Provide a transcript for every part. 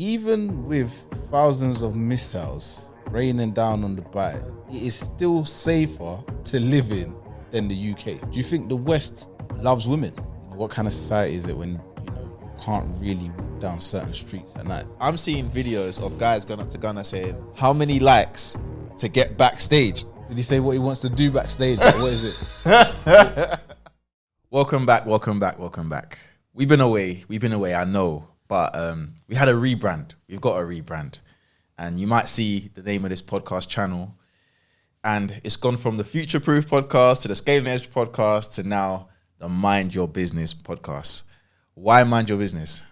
even with thousands of missiles raining down on Dubai, it is still safer to live in than the UK. Do you think the West loves women? What kind of society is it when you can't really walk down certain streets at night? I'm seeing videos of guys going up to Gunna saying, how many likes to get backstage? Did he say what he wants to do backstage? Like, what is it? Welcome back. We've been away, I know, but we had a rebrand. We've got a rebrand. And you might see the name of this podcast channel. And it's gone from the Future Proof podcast to the Scaling Edge podcast to now the Mind Your Business podcast. Why Mind Your Business?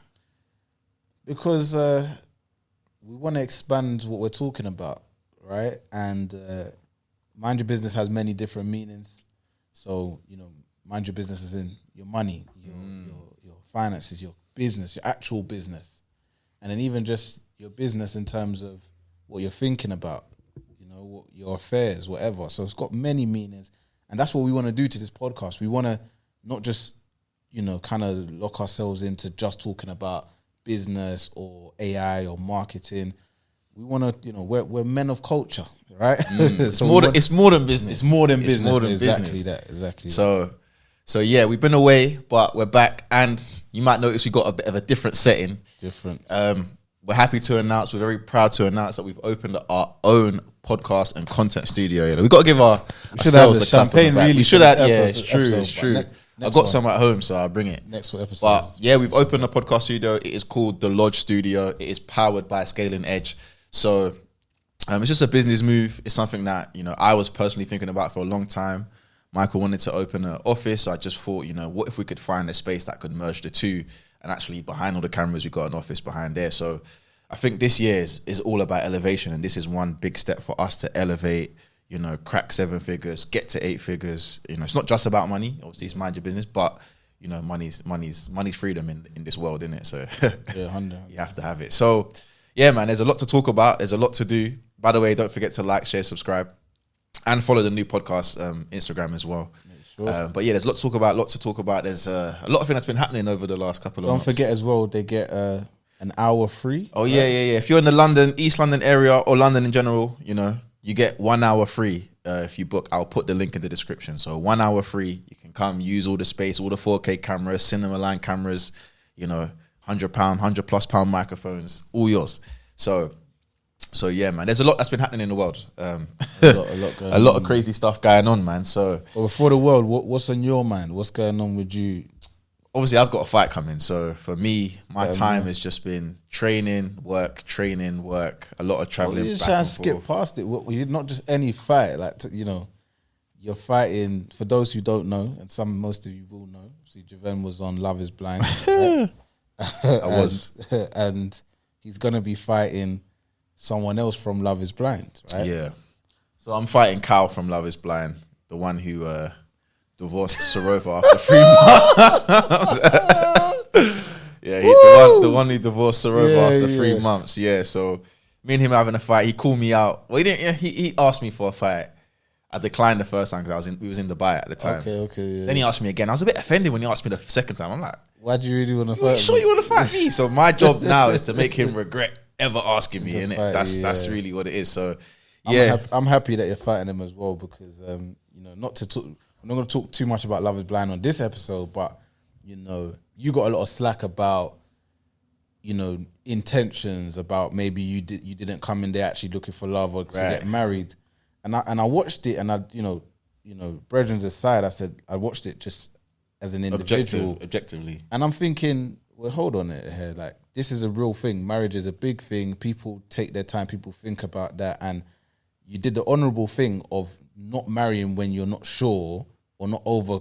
Because we want to expand what we're talking about, right? And Mind Your Business has many different meanings. So, mind your business is in your money, your finances, your business, your actual business. And then even just your business in terms of what you're thinking about, your affairs, whatever. So it's got many meanings. And that's what we want to do to this podcast. We want to not just, kind of lock ourselves into just talking about business or AI or marketing. We want to, we're men of culture, right? It's more than business. It's more than business. It's more than exactly business. Exactly. So yeah, we've been away, but we're back, and you might notice we got a bit of a different setting. We're happy to announce, we're very proud to announce that we've opened our own podcast and content studio. We've got to give ourselves a champagne. Really, we should have. Yeah, it's true. I've got some at home, so I'll bring it. Next episode. But yeah, we've opened a podcast studio. It is called The Lodge Studio. It is powered by Scaling Edge. So it's just a business move. It's something that, I was personally thinking about for a long time. Michael wanted to open an office. So I just thought, what if we could find a space that could merge the two? And actually behind all the cameras, we got an office behind there. So I think this year is all about elevation. And this is one big step for us to elevate, crack 7 figures, get to 8 figures. It's not just about money. Obviously, it's mind your business, but money's freedom in this world, isn't it? So yeah, 100. You have to have it. So yeah, man, there's a lot to talk about. There's a lot to do. By the way, don't forget to like, share, subscribe, and follow the new podcast Instagram as well. Sure. But yeah, there's lots to talk about. There's a lot of things that's been happening over the last couple of months. Don't forget as well, they get an hour free. Oh, right? Yeah. If you're in the East London area or London in general, you get 1 hour free if you book. I'll put the link in the description. So 1 hour free. You can come use all the space, all the 4K cameras, cinema line cameras, £100, £100+ microphones, all yours. So yeah, man, there's a lot that's been happening in the world. A lot of crazy stuff going on, man. So before the world, what's on your mind? What's going on with you? Obviously, I've got a fight coming. So for me, my time has just been training, work, a lot of traveling. You're trying to skip past it. You're not just any fight. You're fighting. For those who don't know, and most of you will know. See, Javen was on Love Is Blind. Right? I was, and he's gonna be fighting someone else from Love Is Blind, right? Yeah. So I'm fighting Kyle from Love Is Blind, the one who divorced Sarova after 3 months. Yeah, the one who divorced Sarova after 3 months. Yeah, so me and him having a fight. He called me out. Well, he didn't. He asked me for a fight. I declined the first time because we was in Dubai at the time. Okay. Yeah. Then he asked me again. I was a bit offended when he asked me the second time. I'm like, why do you really want to fight? You sure you want to fight me? So my job now is to make him regret ever asking me, innit? That's really what it is. So yeah, I'm happy that you're fighting him as well because not to talk. I'm not going to talk too much about Love Is Blind on this episode, but you got a lot of slack about intentions, about maybe you didn't come in there actually looking for love or to get married, and I watched it, and brethren's aside, I said I watched it just as an individual, objectively, and I'm thinking, well, hold on here, like this is a real thing. Marriage is a big thing. People take their time. People think about that, and you did the honourable thing of not marrying when you're not sure or not over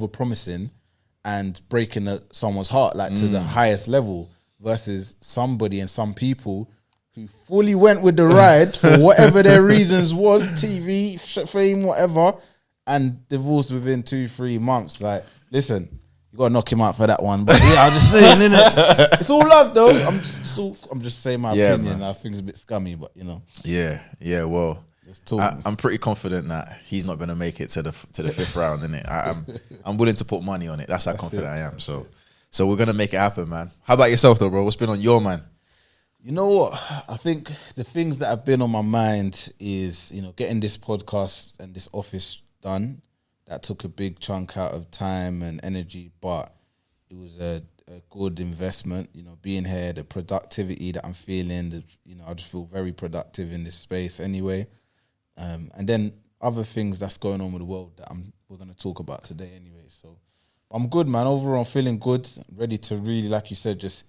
promising and breaking someone's heart to the highest level versus somebody and some people who fully went with the ride for whatever their reasons was, TV, fame, whatever, and divorced within 2-3 months. Like, listen, you gotta knock him out for that one. But yeah, I'm just saying, innit? It's all love though. I'm just saying my opinion. Man. I think it's a bit scummy, but Yeah, well, I'm pretty confident that he's not going to make it to the 5th round, innit? I'm willing to put money on it. That's how confident I am. So So we're gonna make it happen, man. How about yourself, though, bro? What's been on your mind? You know what? I think the things that have been on my mind is, getting this podcast and this office done. That took a big chunk out of time and energy, but it was a good investment. Being here, the productivity that I'm feeling, I just feel very productive in this space anyway. And then other things that's going on with the world that we're going to talk about today anyway. So I'm good, man. Overall, I'm feeling good. Ready to really, like you said, just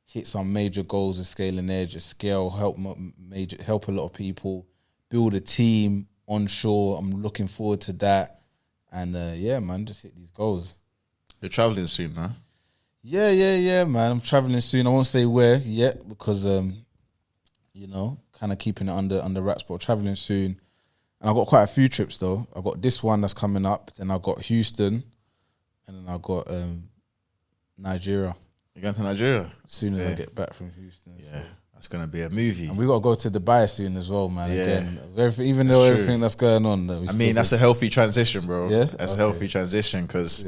hit some major goals of scaling edge, just scale, help a lot of people, build a team onshore. I'm looking forward to that. And yeah, man, just hit these goals. You're traveling soon, man. Yeah, man. I'm traveling soon. I won't say where yet because, kind of keeping it under wraps, but traveling soon. And I've got quite a few trips, though. I've got this one that's coming up. Then I've got Houston. And then I've got Nigeria. You're going to Nigeria? As soon as I get back from Houston. Yeah, so. That's going to be a movie. And we got to go to Dubai soon as well, man. Yeah. Again, everything that's going on. That's a healthy transition, bro. Yeah? That's a healthy transition because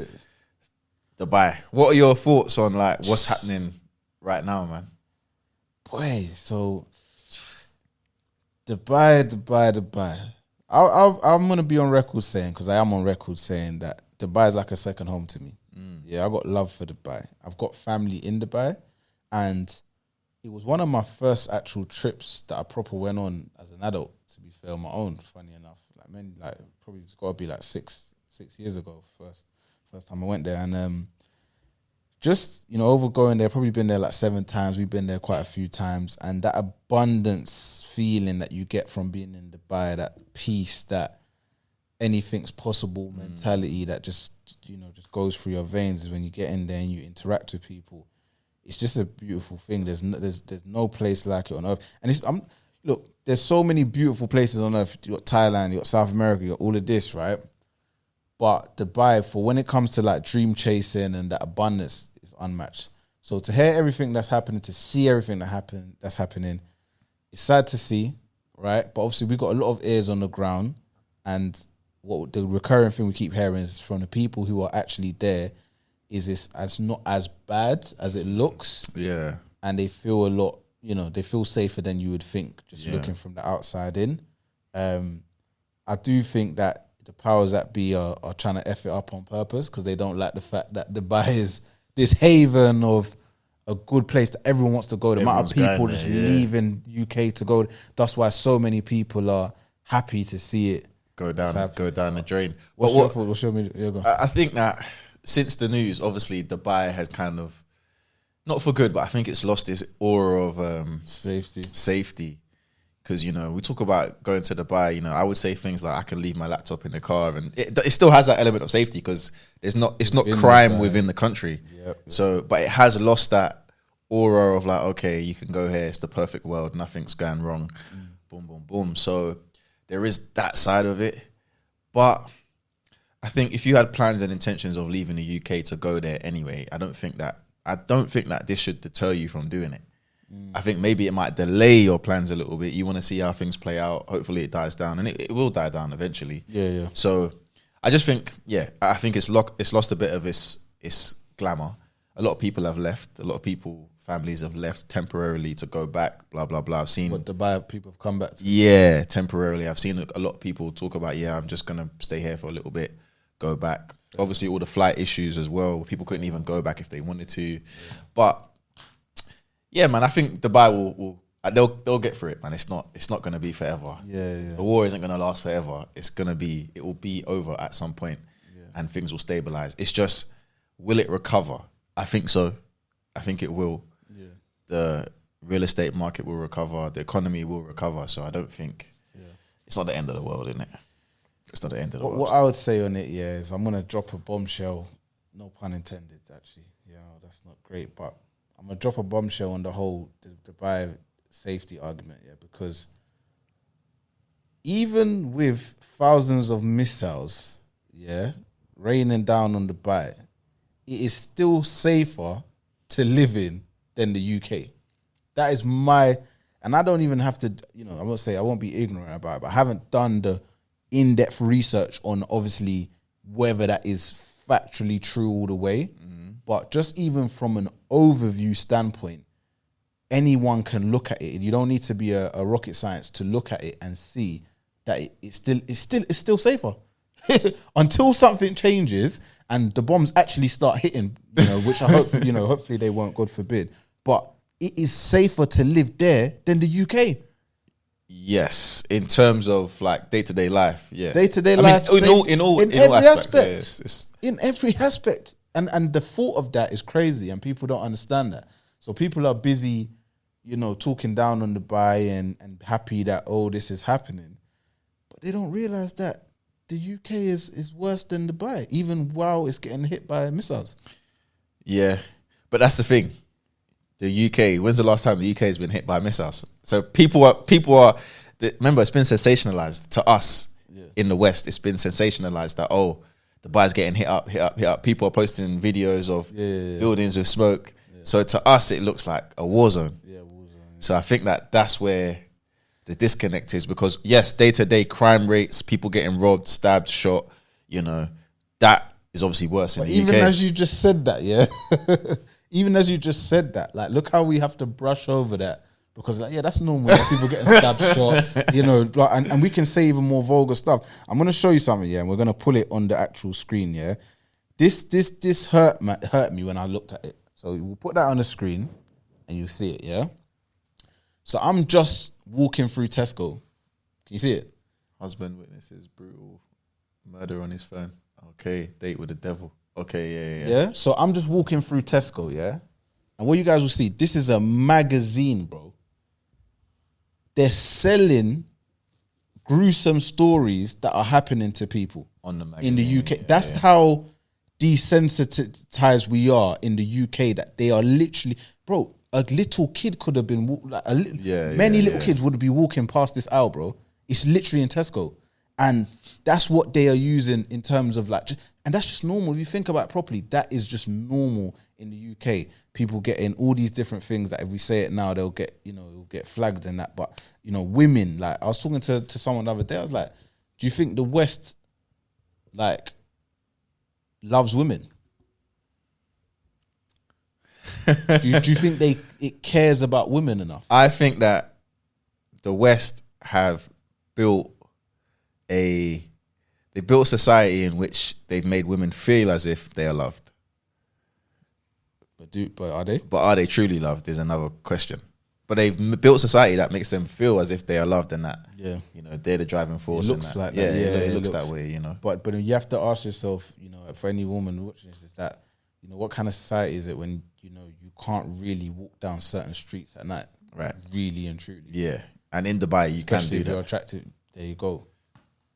Dubai. What are your thoughts on what's happening right now, man? Boy, so Dubai. I'm going to be on record saying, because I am on record saying that Dubai is like a second home to me. Yeah, I got love for Dubai. I've got family in Dubai, and it was one of my first actual trips that I proper went on as an adult, to be fair, on my own, funny enough. Probably it's got to be 6 years ago, first time I went there. And just, over going there, probably been there 7 times. We've been there quite a few times. And that abundance feeling that you get from being in Dubai, that peace, that anything's possible mentality that just goes through your veins is when you get in there and you interact with people. It's just a beautiful thing. There's no place like it on earth. And look, there's so many beautiful places on earth. You got Thailand, you got South America, you got all of this, right? But Dubai, for when it comes to dream chasing and that abundance, is unmatched. So to hear everything that's happening, to see everything that's happening, it's sad to see, right? But obviously we got a lot of ears on the ground, and what the recurring thing we keep hearing is from the people who are actually there is it's not as bad as it looks. Yeah. And they feel a lot, they feel safer than you would think just looking from the outside in. I do think that the powers that be are trying to F it up on purpose because they don't like the fact that Dubai is this haven of a good place that everyone wants to go. The amount of people just leaving UK to go. That's why so many people are happy to see it. Go down the drain. What's your go. I think that since the news, obviously Dubai has kind of, not for good, but I think it's lost its aura of safety. Because, we talk about going to Dubai, I would say things like I can leave my laptop in the car, and it still has that element of safety because it's not crime within the country. Yep. So, but it has lost that aura of okay, you can go here, it's the perfect world, nothing's going wrong. Boom, boom, boom. So there is that side of it. But I think if you had plans and intentions of leaving the UK to go there anyway, I don't think that this should deter you from doing it. I think maybe it might delay your plans a little bit. You want to see how things play out. Hopefully it dies down, and it will die down eventually. Yeah. So I just think, I think it's lost a bit of its glamour. A lot of people have left. A lot of families have left temporarily to go back, blah, blah, blah. I've seen Dubai people have come back to. Yeah, temporarily. I've seen a lot of people talk about, I'm just going to stay here for a little bit, go back. Obviously all the flight issues as well. People couldn't even go back if they wanted to. Yeah. But yeah, man, I think Dubai will they'll get through it, man. It's not going to be forever. Yeah. The war isn't going to last forever. It will be over at some point, and things will stabilize. It's just, will it recover? I think so. I think it will. Yeah. The real estate market will recover. The economy will recover. So I don't think it's not the end of the world, isn't it? It's not the end of the world. What I would say on it, is I'm gonna drop a bombshell. No pun intended, actually. That's not great, but I'm going to drop a bombshell on the whole Dubai safety argument, because even with thousands of missiles, raining down on Dubai, it is still safer to live in than the UK. That is and I don't even have to, I won't say I won't be ignorant about it, but I haven't done the in-depth research on obviously whether that is factually true all the way. But just even from an overview standpoint, anyone can look at it. You don't need to be a rocket science to look at it and see that it's still safer until something changes and the bombs actually start hitting. Which I hope hopefully they won't, God forbid. But it is safer to live there than the UK. Yes, in terms of like day-to-day life, yeah. Day-to-day life, in every aspect. In every aspect. And the thought of that is crazy, and people don't understand that. So people are busy, talking down on Dubai and happy that, this is happening. But they don't realize that the UK is worse than Dubai, even while it's getting hit by missiles. Yeah, but that's the thing. The UK, when's the last time the UK has been hit by missiles? So people are, remember, it's been sensationalized to us in the West. It's been sensationalized that, Dubai's getting hit up. People are posting videos of buildings with smoke. Yeah. So to us, it looks like a war zone. Yeah, war zone. Yeah. So I think that's where the disconnect is, because yes, day-to-day crime rates, people getting robbed, stabbed, shot, that is obviously worse in the UK. Even as you just said that, yeah? Even as you just said that, like, look how we have to brush over that, because that's normal. People getting stabbed, shot, and we can say even more vulgar stuff. I'm gonna show you something, and we're gonna pull it on the actual screen, This hurt me when I looked at it. So we'll put that on the screen, and you see it, So I'm just walking through Tesco. Can you see it? Husband witnesses brutal murder on his phone. Okay, date with the devil. Okay, yeah. So I'm just walking through Tesco, and what you guys will see, this is a magazine, bro. They're selling gruesome stories that are happening to people on the magazine, in the UK. That's how desensitized we are in the UK, that they are literally, bro, a little kid could have been, many little kids would be walking past this aisle, bro. It's literally in Tesco. And that's what they are using in terms of and that's just normal. If you think about it properly, that is just normal in the UK. People getting all these different things that if we say it now, they'll get, it'll get flagged and that. But, women, like, I was talking to someone the other day, I was like, do you think the West, loves women? do you think it cares about women enough? I think that the West have built a society in which they've made women feel as if they are loved. But are they? But are they truly loved is another question. But they've built a society that makes them feel as if they are loved, and that they're the driving force. It looks like that. It looks that way. But you have to ask yourself, for any woman watching this, is that what kind of society is it when you can't really walk down certain streets at night, right? Really and truly. Yeah, and in Dubai you can do if that. You're attractive. There you go.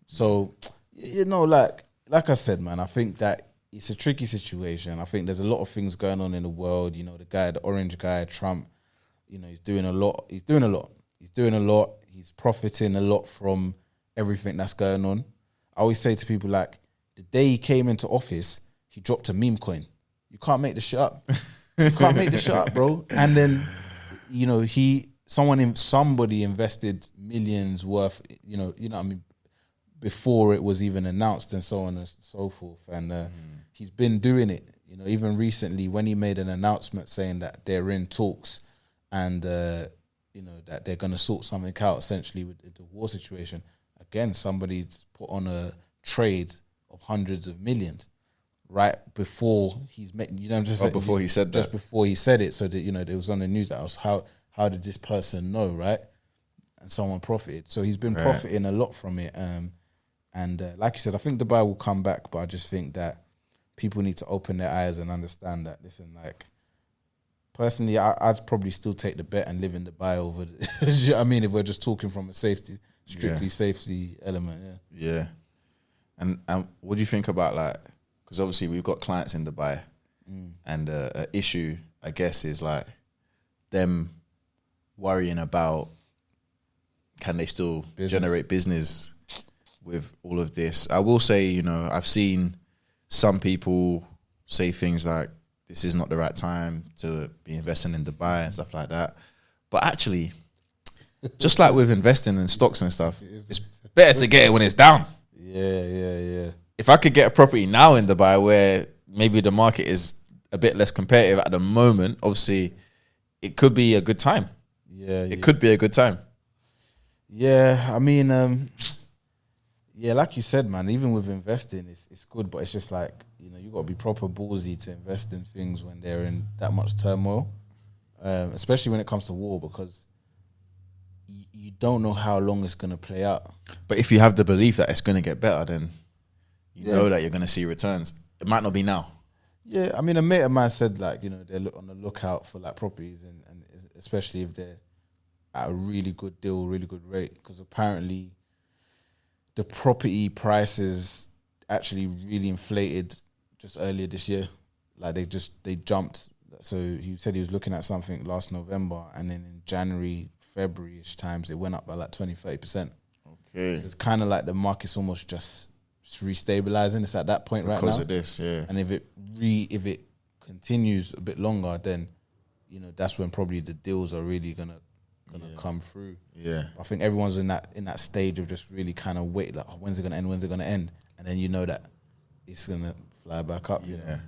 So, like I said, man, I think that it's a tricky situation. I think there's a lot of things going on in the world. The orange guy, Trump, he's doing a lot. He's profiting a lot from everything that's going on. I always say to people, the day he came into office, he dropped a meme coin. You can't make this shit up. You can't make this shit up, bro. And then, somebody invested millions worth, what I mean, before it was even announced, and so on and so forth. And he's been doing it, even recently when he made an announcement saying that they're in talks and, that they're going to sort something out essentially with the war situation. Again, somebody's put on a trade of hundreds of millions right before he's made, before he said that. Just before he said it. So that, it was on the news that I was, how did this person know, right? And someone profited. So he's been profiting a lot from it. And like you said, I think Dubai will come back, but I just think that people need to open their eyes and understand that, listen, personally, I'd probably still take the bet and live in Dubai over I mean, if we're just talking from a strictly safety element, Yeah. And what do you think about, because obviously we've got clients in Dubai, and an issue, I guess, is them worrying about, can they still generate business with all of this? I will say, I've seen some people say things like, this is not the right time to be investing in Dubai and stuff like that. But actually, just like with investing in stocks and stuff, it's better to get it when it's down. Yeah. If I could get a property now in Dubai where maybe the market is a bit less competitive at the moment, obviously, it could be a good time. Yeah, It could be a good time. Yeah, I mean, yeah, like you said, man. Even with investing, it's good, but it's just like, you know, you got to be proper ballsy to invest in things when they're in that much turmoil, especially when it comes to war, because you don't know how long it's gonna play out. But if you have the belief that it's going to get better, then you know that you're going to see returns. It might not be now. Yeah, I mean, a mate of mine said, like, you know, they're on the lookout for like properties, and especially if they're at a really good deal, really good rate, because apparently the property prices actually really inflated just earlier this year. Like they jumped. So he said he was looking at something last November, and then in January, February-ish times, it went up by like 20-30%. Okay. So it's kind of like the market's almost just restabilizing. It's at that point right now. Because of this, yeah. And if it continues a bit longer, then, you know, that's when probably the deals are really gonna come through. Yeah. I think everyone's in that stage of just really kind of wait, like, oh, when's it gonna end? When's it gonna end? And then you know that it's gonna fly back up. You know?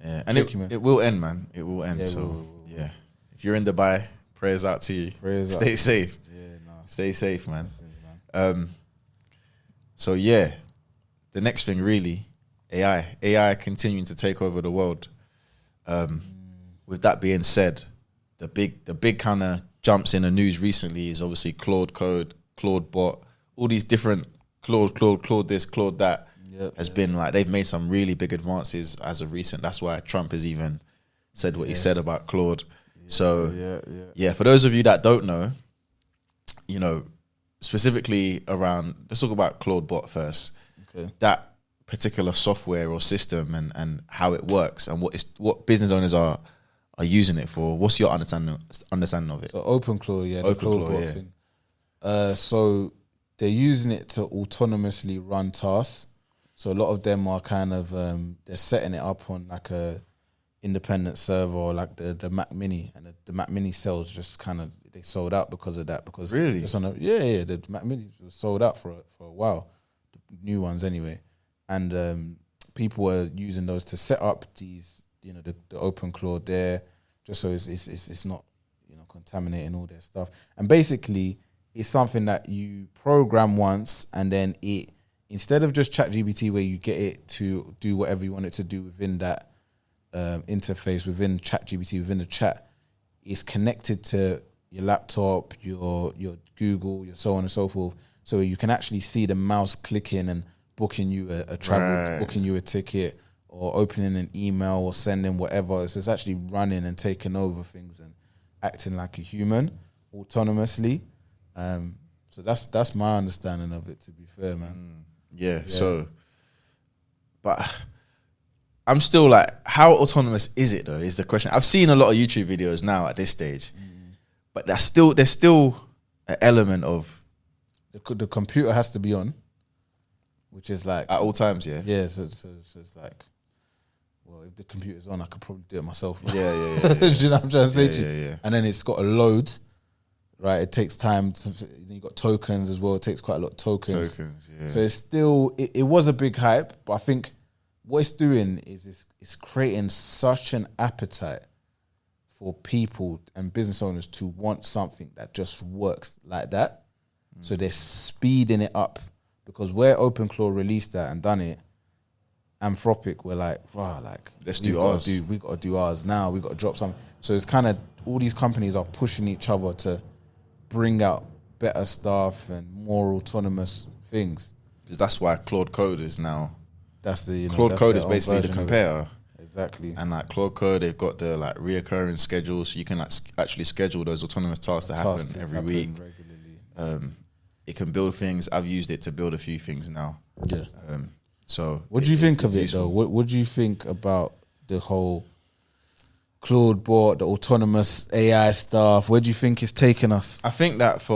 Yeah. And it will end, man. It will end. Yeah, yeah. If you're in Dubai, prayers out to you. Stay safe. Yeah, no. Stay safe, man. So yeah, the next thing really, AI continuing to take over the world. With that being said, the big kind of jumps in the news recently is obviously Claude Code, Claude Bot, all these different Claude this, Claude that has been like, they've made some really big advances as of recent. That's why Trump has even said what he said about Claude. So for those of you that don't know, you know, specifically around, let's talk about Claude Bot first. Okay. That particular software or system and how it works and what business owners are using it for. What's your understanding of it? So OpenClaw, the Claude Bot yeah. thing. So they're using it to autonomously run tasks. So a lot of them are kind of they're setting it up on like a independent server, or like the Mac Mini, and the Mac Mini sales just kind of, they sold out because of that. Because really, it's on the Mac Mini was sold out for a while, the new ones anyway, and people were using those to set up these, you know, the OpenClaw there, just so it's not, you know, contaminating all their stuff. And basically, it's something that you program once, and then it, instead of just ChatGPT where you get it to do whatever you want it to do within that interface, within ChatGPT, within the chat, it's connected to your laptop, your Google, your so on and so forth. So you can actually see the mouse clicking and booking you a travel, booking you a ticket, or opening an email, or sending whatever. So it's actually running and taking over things and acting like a human autonomously. So that's my understanding of it, to be fair, man. Yeah. So, but I'm still like, how autonomous is it though, is the question. I've seen a lot of YouTube videos now at this stage, but there's still an element of the computer has to be on, which is like at all times. So it's like, well, if the computer's on, I could probably do it myself. Yeah. Do you know what I'm trying to say to you? Yeah. And then it's got to load, right? It takes time. You got tokens as well. It takes quite a lot of tokens. Yeah. So it's still, it was a big hype, but I think what it's doing is it's creating such an appetite for people and business owners to want something that just works like that. So they're speeding it up, because where OpenClaw released that and done it, Anthropic were like, wow, like, let's do ours. We got to do ours now. We got to drop something. So it's kind of, all these companies are pushing each other to bring out better stuff and more autonomous things. Because that's why Claude Code is now. That's the, you know, Claude that's Code is basically the competitor. Exactly. And like Claude Code, they've got the like reoccurring schedules, so you can like actually schedule those autonomous tasks to happen every week. Regularly. It can build things. I've used it to build a few things now. Yeah. So what do you think of it though? What do you think about the whole Claude Bot, the autonomous AI stuff? Where do you think it's taking us? I think that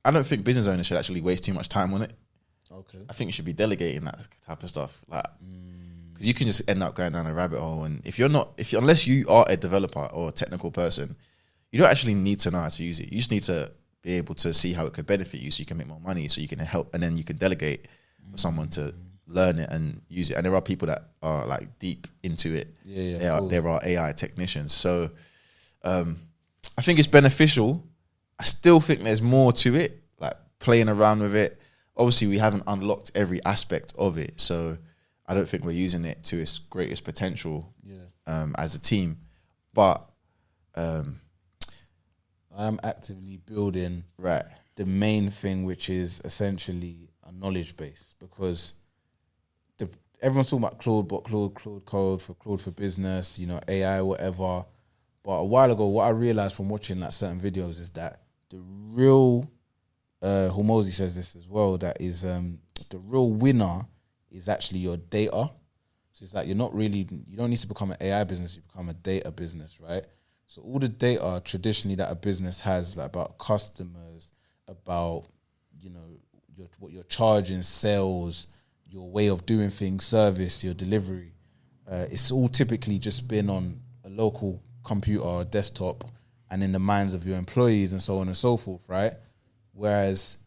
I don't think business owners should actually waste too much time on it. Okay. I think you should be delegating that type of stuff, like, because you can just end up going down a rabbit hole. And unless you are a developer or a technical person, you don't actually need to know how to use it. You just need to be able to see how it could benefit you, so you can make more money, so you can help, and then you can delegate for someone to learn it and use it. And there are people that are like deep into it. There are AI technicians. So I think it's beneficial. I still think there's more to it, like playing around with it. Obviously, we haven't unlocked every aspect of it, so I don't think we're using it to its greatest potential as a team. But I am actively building right the main thing, which is essentially a knowledge base, because everyone's talking about Claude Code for Claude for Business, you know, AI, whatever. But a while ago, what I realized from watching like certain videos is that the real, Hormozy says this as well, that is the real winner is actually your data. So it's like you don't need to become an AI business, you become a data business, right? So all the data traditionally that a business has, like about customers, about, you know, what you're charging, sales, your way of doing things, service, your delivery, it's all typically just been on a local computer or desktop and in the minds of your employees and so on and so forth, right? Whereas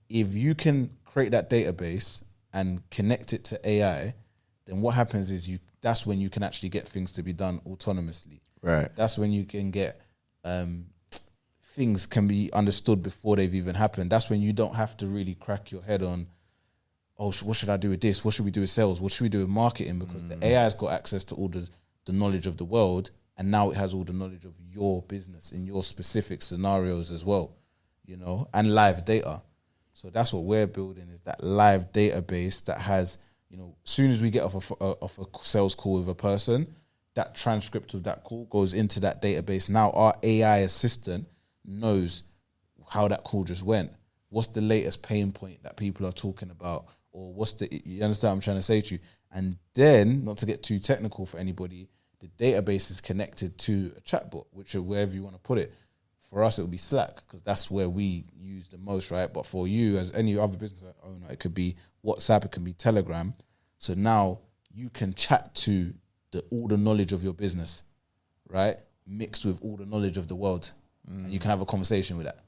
if you can create that database and connect it to AI, then what happens is that's when you can actually get things to be done autonomously. Right. That's when you can get things can be understood before they've even happened. That's when you don't have to really crack your head on, oh, what should I do with this? What should we do with sales? What should we do with marketing? Because the AI's got access to all the knowledge of the world, and now it has all the knowledge of your business in your specific scenarios as well, you know, and live data. So that's what we're building, is that live database that has, you know, as soon as we get off a sales call with a person, that transcript of that call goes into that database. Now our AI assistant knows how that call just went. What's the latest pain point that people are talking about? Or you understand what I'm trying to say to you? And then, not to get too technical for anybody, the database is connected to a chatbot, which is wherever you want to put it. For us, it will be Slack, because that's where we use the most, right? But for you, as any other business owner, it could be WhatsApp, it can be Telegram. So now you can chat to all the knowledge of your business, right? Mixed with all the knowledge of the world. And you can have a conversation with that,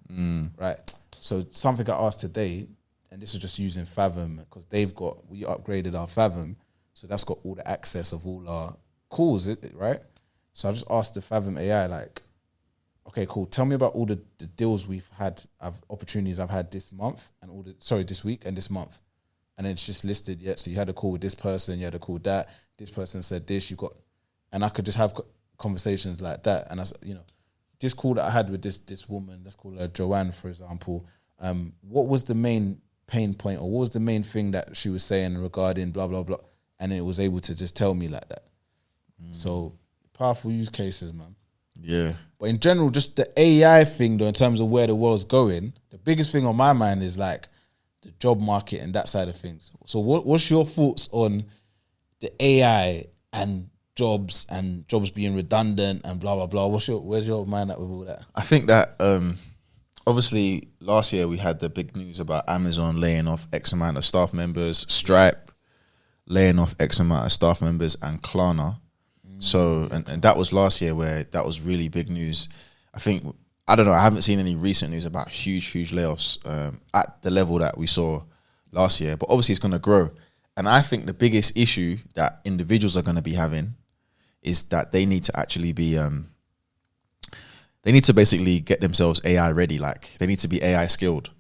right? So something I asked today, and this is just using Fathom, because we upgraded our Fathom, so that's got all the access of all our calls, right? So I just asked the Fathom AI, like, okay, cool, tell me about all the deals we've had, opportunities I've had this month, and this week and this month. And then it's just listed, so you had a call with this person, you had a call with that, this person said this, and I could just have conversations like that. And I said, you know, this call that I had with this woman, let's call her Joanne, for example, what was the main pain point, or what was the main thing that she was saying regarding blah, blah, blah, and it was able to just tell me like that. So, powerful use cases, man. Yeah. But in general, just the AI thing, though, in terms of where the world's going, the biggest thing on my mind is like the job market and that side of things. So what's your thoughts on the AI and jobs being redundant and blah, blah, blah? Where's your mind at with all that? I think that obviously last year we had the big news about Amazon laying off X amount of staff members, Stripe laying off X amount of staff members, and Klarna. So, and that was last year, where that was really big news. I don't know, I haven't seen any recent news about huge layoffs at the level that we saw last year, but obviously it's going to grow. And I think the biggest issue that individuals are going to be having is that they need to actually be, they need to basically get themselves AI ready. Like, they need to be AI skilled.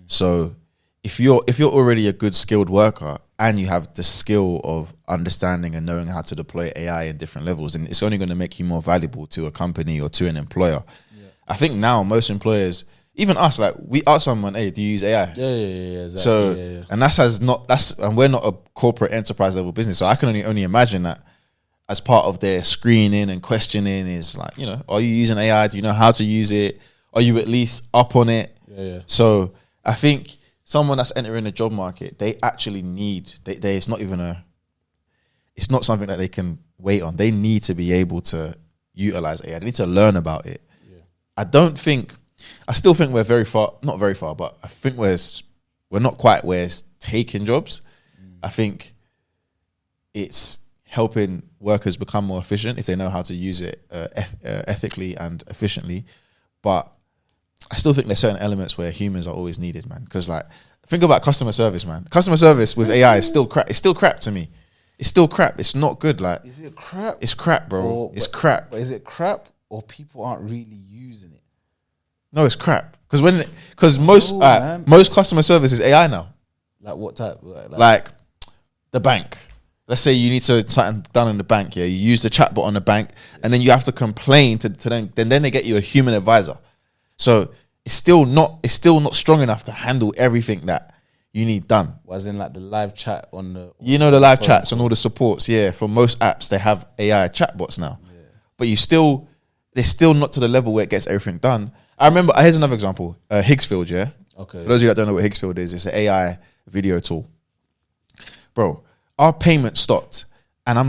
So if you're already a good skilled worker and you have the skill of understanding and knowing how to deploy AI in different levels, then it's only going to make you more valuable to a company or to an employer. Yeah. I think now most employers, even us, like, we ask someone, hey, do you use AI? Yeah, exactly. So, and and we're not a corporate enterprise level business. So I can only imagine that as part of their screening and questioning is like, you know, are you using AI? Do you know how to use it? Are you at least up on it? Yeah. So I think someone that's entering the job market, they actually need, it's not something that they can wait on. They need to be able to utilize AI. They need to learn about it. Yeah. I still think we're not very far, but I think we're not quite where it's taking jobs. I think it's helping workers become more efficient if they know how to use it ethically and efficiently. But I still think there's certain elements where humans are always needed, man. Because like, think about customer service, man. Customer service with AI is still crap. It's still crap to me. It's still crap. It's not good. Like, Is it crap? it's crap, bro. It's crap. But is it crap or people aren't really using it? No, it's crap. Because most man. most customer service is AI now. Like what type? Like the bank. Let's say you need to something done in the bank. Yeah, you use the chatbot on the bank, and then you have to complain to them. Then they get you a human advisor. So it's still not strong enough to handle everything that you need done. Was in like the live chat on the the live chats and all the supports. Yeah, for most apps they have AI chatbots now, but they're still not to the level where it gets everything done. I remember. Here's another example. Higgsfield. Yeah. Okay. For those of you that don't know what Higgsfield is, it's an AI video tool. Bro, our payment stopped, and I'm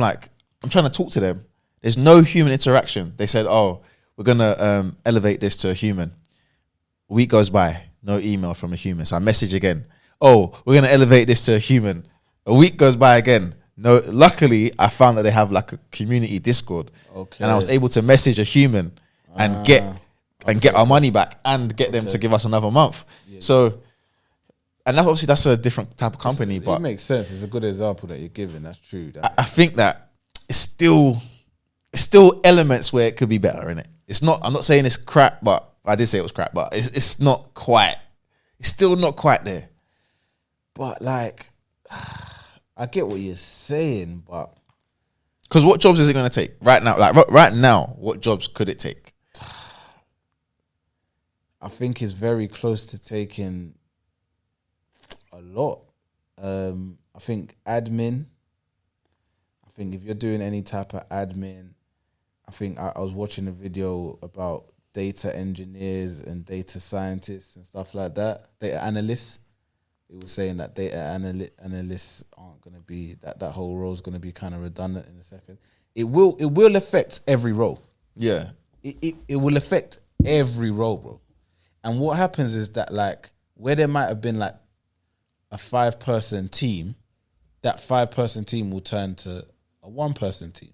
trying to talk to them. There's no human interaction. They said, "Oh, we're gonna elevate this to a human." A week goes by, no email from a human. So I message again. Oh, we're gonna elevate this to a human. A week goes by again. No. Luckily, I found that they have like a community Discord, and I was able to message a human and get our money back and get them to give us another month. So, and that's a different type of company, but it makes sense. It's a good example that you're giving. That's true. I think that it's still elements where it could be better in it. It's not. I'm not saying it's crap, but I did say it was crap, but it's not quite. It's still not quite there. But like, I get what you're saying, but because what jobs is it going to take right now? Like right now, what jobs could it take? I think it's very close to taking a lot. I think admin. I think if you're doing any type of admin, I think I was watching a video about data engineers and data scientists and stuff like that. Data analysts. It was saying that data analysts aren't going to be that whole role is going to be kind of redundant in a second. It will affect every role. Yeah, it will affect every role, bro. And what happens is that like where there might have been like a 5-person team, that 5-person team will turn to a 1-person team.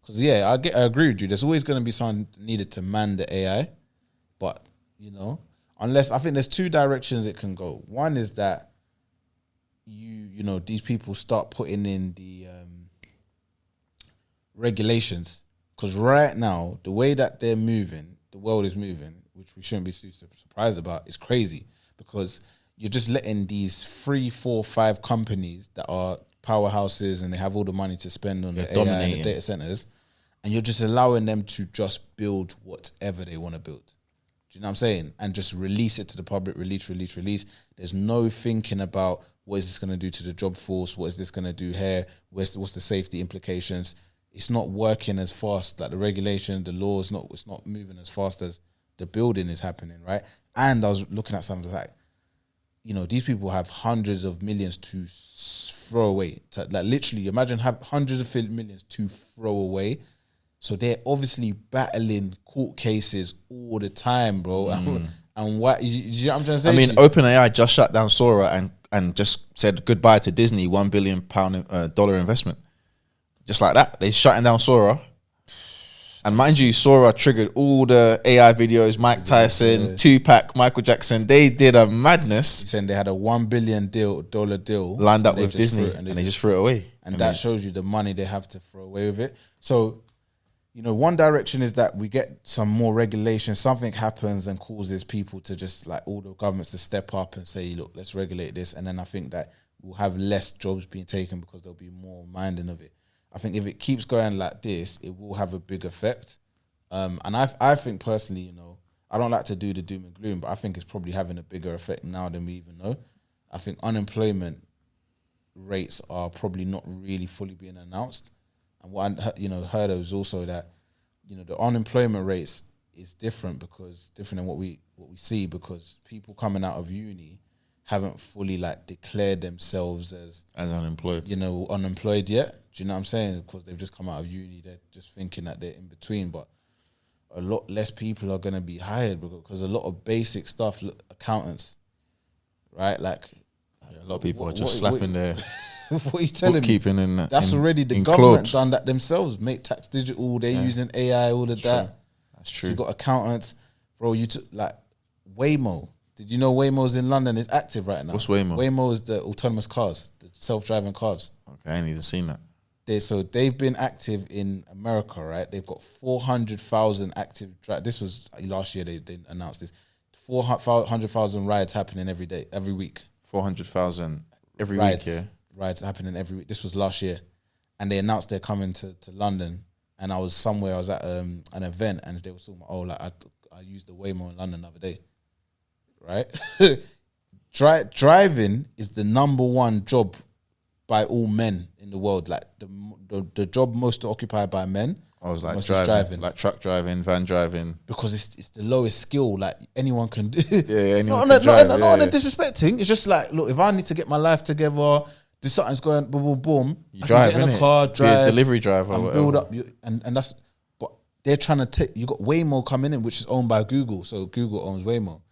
Because I agree with you. There's always going to be someone needed to man the AI, but unless I think there's 2 directions it can go. One is that these people start putting in the regulations, because right now the way that they're moving, the world is moving, which we shouldn't be too surprised about. It's crazy because you're just letting these 3, 4, 5 companies that are powerhouses and they have all the money to spend on the AI and the data centers, and you're just allowing them to just build whatever they want to build. Do you know what I'm saying? And just release it to the public, release. There's no thinking about what is this going to do to the job force? What is this going to do here? What's the safety implications? It's not working as fast. Like the regulation, the law it's not moving as fast as the building is happening, right? And I was looking at something like, these people have hundreds of millions to throw away. Like literally, imagine have hundreds of millions to throw away. So they're obviously battling court cases all the time, bro. And what you know what I'm trying to say? I mean, OpenAI just shut down Sora and just said goodbye to Disney $1 billion dollar investment. Just like that, they're shutting down Sora. And mind you, Sora triggered all the AI videos. Mike Tyson, Tupac, Michael Jackson. They did a madness. You're saying they had a $1 billion dollar deal lined up with Disney, and they just threw it away. And that shows you the money they have to throw away with it. So, one direction is that we get some more regulation. Something happens and causes people to just like all the governments to step up and say, look, let's regulate this. And then I think that we'll have less jobs being taken because there'll be more minding of it. I think if it keeps going like this, it will have a big effect. And I think personally, I don't like to do the doom and gloom, but I think it's probably having a bigger effect now than we even know. I think unemployment rates are probably not really fully being announced. And what I heard of is also that, the unemployment rates is different than what we see, because people coming out of uni haven't fully like declared themselves as unemployed, unemployed yet. Do you know what I'm saying? Because they've just come out of uni, they're just thinking that they're in between, but a lot less people are going to be hired because a lot of basic stuff, accountants, right? Like a lot of people are just slapping their what are you telling bookkeeping me? That's already the government done that themselves. Make tax digital. They're using AI. All of that. That's true. So you got accountants, bro. Waymo. Did you know Waymo's in London is active right now? What's Waymo? Waymo is the autonomous cars, the self-driving cars. Okay, I ain't even seen that. They've been active in America, right? They've got 400,000 active. This was last year. They announced this. 400,000 rides happening every week. 400,000 every rides, week, yeah. Rides happening every week. This was last year, and they announced they're coming to London. And I was somewhere. I was at an event, and they were talking about, I used the Waymo in London the other day, right? Driving is the number one job by all men in the world. Like the job most occupied by men. I was like driving, like truck driving, van driving, because it's the lowest skill. Like anyone can do. Yeah, anyone not can drive. not on a disrespecting. It's just like, look, if I need to get my life together, do something's going boom boom boom. You drive, get in a innit? car, Be drive, a delivery driver, and whatever. build up. And that's. But they're trying to take. You got Waymo coming in, which is owned by Google. So Google owns Waymo.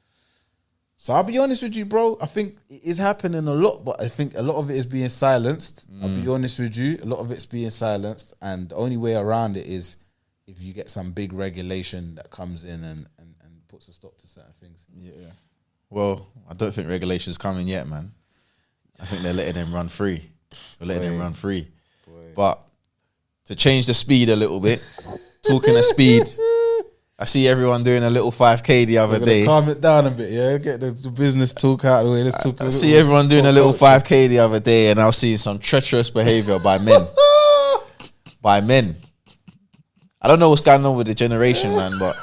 So I'll be honest with you, bro. I think it is happening a lot, but I think a lot of it is being silenced. I'll be honest with you. A lot of it's being silenced, and the only way around it is if you get some big regulation that comes in and puts a stop to certain things. Yeah. Well, I don't think regulation's coming yet, man. I think they're letting them run free. They're letting them run free. But to change the speed a little bit, talking of speed, I see everyone doing a little 5K the other day. Calm it down a bit, yeah. Get the business talk out of the way. Let's talk. I see everyone doing a little 5K the other day, and I was seeing some treacherous behavior by men. By men. I don't know what's going on with the generation, man, but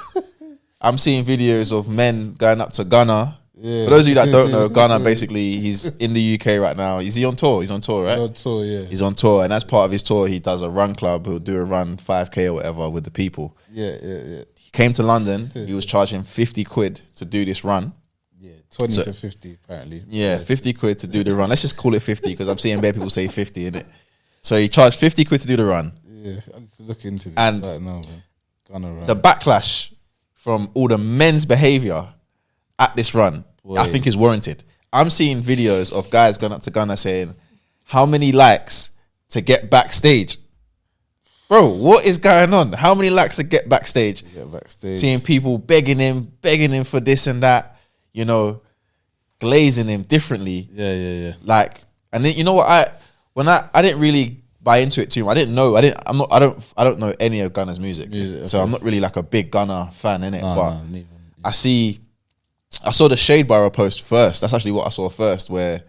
I'm seeing videos of men going up to Gunna. Yeah. For those of you that don't know, Gunna basically, he's in the UK right now. Is he on tour? He's on tour, right? He's on tour, yeah. He's on tour, and as part of his tour, he does a run club. He'll do a run 5K or whatever with the people. Yeah. He came to London. He was charging 50 quid to do this run. Yeah, 20 to 50 apparently. Yeah, 50 quid to do the run. Let's just call it 50 because I'm seeing bare people say 50 innit. So he charged 50 quid to do the run. Yeah, I need to look into this and right now, man. The backlash from all the men's behavior at this run, I think is warranted. I'm seeing videos of guys going up to Gunna saying, how many likes to get backstage? Bro, what is going on? How many likes to get backstage? Seeing people begging him for this and that, you know, glazing him differently. Yeah. Like, and then you know what? I didn't really buy into it too much. I don't know any of Gunna's music. So I'm not really like a big Gunna fan in it. But I saw the Shade Barrow post first. That's actually what I saw first, where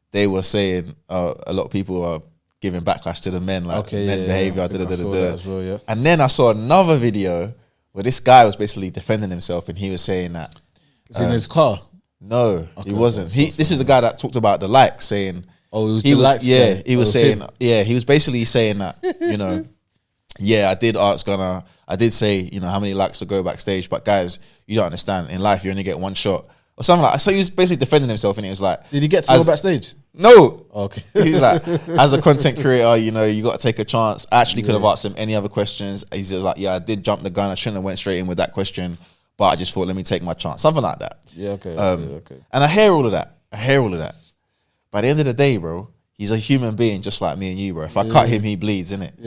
they were saying a lot of people are giving backlash to the men, like men behavior. As well, yeah. And then I saw another video where this guy was basically defending himself, and he was saying that was in his car. No, he wasn't. This is the guy that talked about the likes, saying, "Oh, he was he was saying, he was basically saying that, you know, I did ask Gunna, I did say, you know, how many likes to go backstage, but guys, you don't understand. In life, you only get one shot." Or something like that. So he was basically defending himself, and it was like, did he get to go backstage? No. Okay. He's like, as a content creator, you know, you got to take a chance. I actually could have asked him any other questions. He's just like, I did jump the gun. I shouldn't have went straight in with that question, but I just thought, let me take my chance. Something like that. Yeah, okay. And I hear all of that. By the end of the day, bro, he's a human being just like me and you, bro. If I cut him, he bleeds, innit?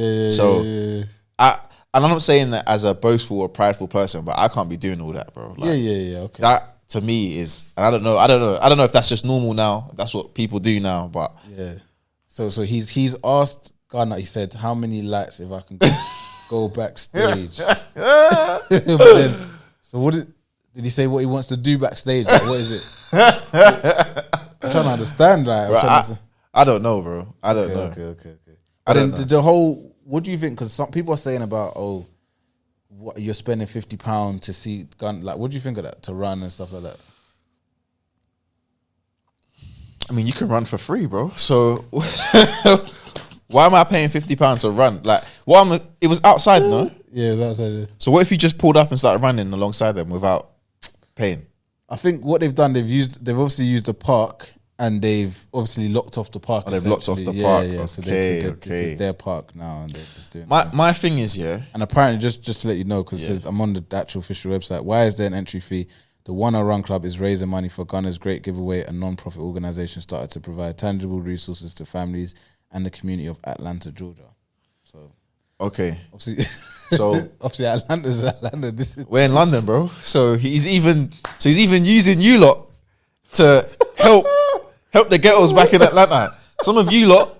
And I'm not saying that as a boastful or prideful person, but I can't be doing all that, bro. Like, okay. That to me is, and I don't know if that's just normal now. If that's what people do now, but yeah. So he's asked Gunna. He said, "How many likes if I can go backstage?" But then, so what did he say? What he wants to do backstage? Like, what is it? I'm trying to understand. Like, I don't know, bro. I don't know. Okay. But then the whole. What do you think? Because some people are saying about, what you're spending £50 to see Gunna. Like, what do you think of that, to run and stuff like that? I mean, you can run for free, bro. So why am I paying £50 to run? Like, it was outside, no? Yeah, it was outside. Yeah. So what if you just pulled up and started running alongside them without paying? I think what they've done, they've obviously used the park. And they've obviously locked off the park. Oh, they've locked off the park. Yeah. So this is their park now, and they're just doing. My thing is, and apparently, just to let you know, because I'm on the actual official website. Why is there an entry fee? The Wanna Run Club is raising money for Gunna's Great Giveaway, a non-profit organisation started to provide tangible resources to families and the community of Atlanta, Georgia. So, Okay. Obviously, So obviously Atlanta. This is we're in London, bro. So he's even using you lot to help the ghettos back in Atlanta. Some of you lot,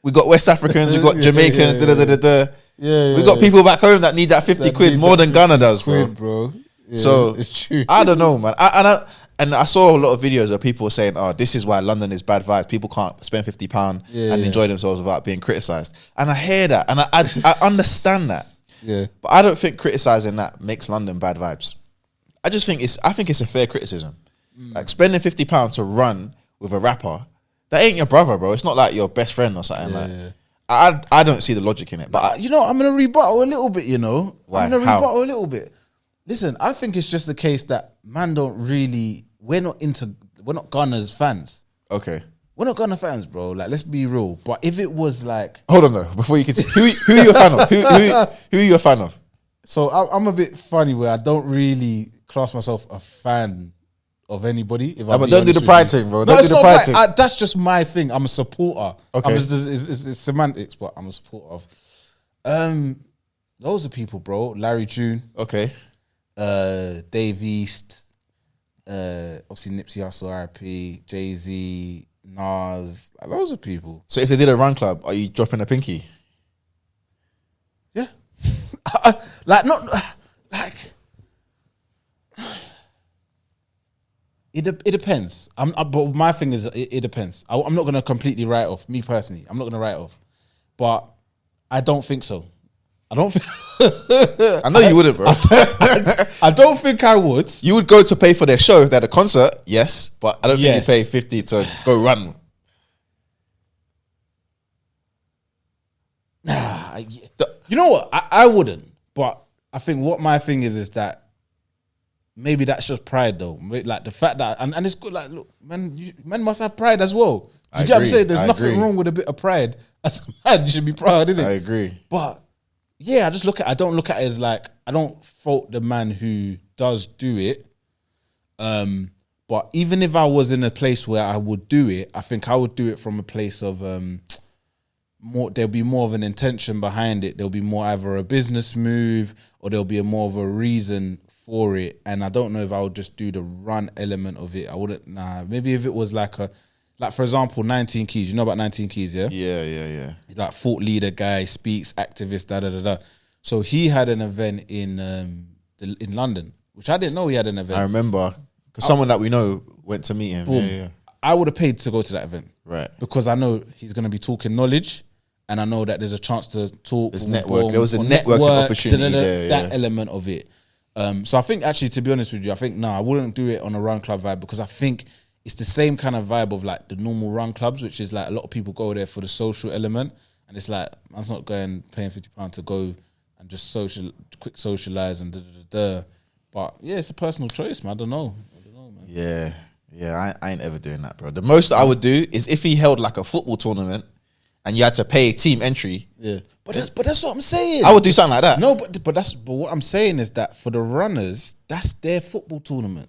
we got West Africans, we got Jamaicans, we got people back home that need that 50 quid more than Ghana does, bro. bro. Yeah, So it's true. I don't know, man. I saw a lot of videos of people saying, "Oh, this is why London is bad vibes. People can't spend £50 and enjoy themselves without being criticised." And I hear that, and I understand that. Yeah, but I don't think criticising that makes London bad vibes. I think it's a fair criticism. Like spending £50 to run with a rapper, that ain't your brother, bro. It's not like your best friend or something. I don't see the logic in it. But I'm gonna rebuttal a little bit. Why? I'm gonna How? rebuttal a little bit. Listen, I think it's just the case that man don't really. We're not Gunna's fans. Okay. We're not Gunna fans, bro. Like, let's be real. But if it was like, hold on though, before you continue, who are you a fan of? Who are you a fan of? So I'm a bit funny where I don't really class myself a fan of anybody. But don't do the pride thing, bro. Don't do the pride thing. That's just my thing. I'm a supporter. Okay. It's semantics, but I'm a supporter of. Those are people, bro. Larry June. Okay. Dave East. Obviously Nipsey Hussle, RIP, Jay-Z, Nas. Like, those are people. So if they did a run club, are you dropping a pinky? Yeah. It depends. But my thing is, it depends. I'm not gonna completely write off. Me personally, I'm not gonna write off. But I don't think so. I don't think. I know you wouldn't, bro. I don't think I would. You would go to pay for their show if they had a concert, yes, but I don't think you'd pay 50 to go run. Nah, you know what? I wouldn't. But I think what my thing is that maybe that's just pride, though. Like the fact that and it's good. Like, look, men must have pride as well. You get what I'm saying? There's nothing wrong with a bit of pride. As a man, you should be proud, innit? I agree. But yeah, I don't look at it as like, I don't fault the man who does do it. But even if I was in a place where I would do it, I think I would do it from a place of there'll be more of an intention behind it. There'll be more either a business move or there'll be more of a reason for it. And I don't know if I would just do the run element of it. I wouldn't. Maybe if it was like for example, 19 Keys. You know about 19 Keys, yeah? Yeah. He's like thought leader guy, speaks, activist, da. So he had an event in London, which I didn't know he had an event. I remember because someone that we know went to meet him. Boom. Yeah. I would have paid to go to that event, Right? Because I know he's going to be talking knowledge, and I know that there's a chance to talk. There's network. There was a networking opportunity there. That element of it. So I think actually, to be honest with you, I think I wouldn't do it on a run club vibe because I think it's the same kind of vibe of like the normal run clubs, which is like a lot of people go there for the social element, and it's like man's not paying £50 to go and just quick socialize and da. But yeah, it's a personal choice, man. I don't know, man. Yeah. I ain't ever doing that, bro. The most I would do is if he held like a football tournament and you had to pay team entry. Yeah, but that's what I'm saying. I would do something like that. No, but what I'm saying is that for the runners, that's their football tournament.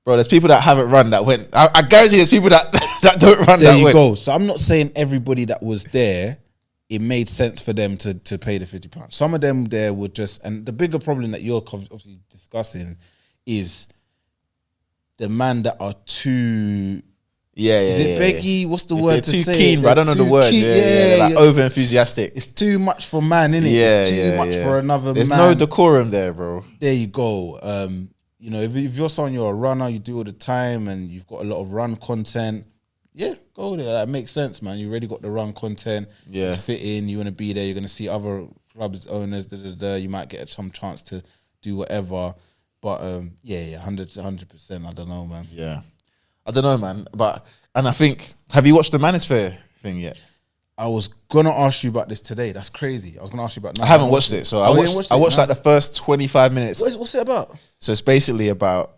Bro, there's people that haven't run that went. I guarantee there's people that don't run there that you went. go. So I'm not saying everybody that was there, it made sense for them to pay the £50. Some of them there would just, and the bigger problem that you're obviously discussing is the man that are too. Is it beggy? What's the word to say? They're too keen, but I don't know the word. They're like over enthusiastic. It's too much for man, innit? It's too much for another There's man. no decorum there, bro. There you go. You know, if you're someone, you're a runner, you do all the time, and you've got a lot of run content. Yeah, go there. That makes sense, man. You already got the run content. Yeah, it's fitting. You want to be there. You're going to see other clubs owners. You might get some chance to do whatever. But 100%. I don't know, man. Yeah, I don't know, man. And I think, have you watched the Manosphere thing yet? I was gonna ask you about this today. That's crazy. I was gonna ask you about. I haven't watched it, so I watched like the first 25 minutes. What's it about? So it's basically about.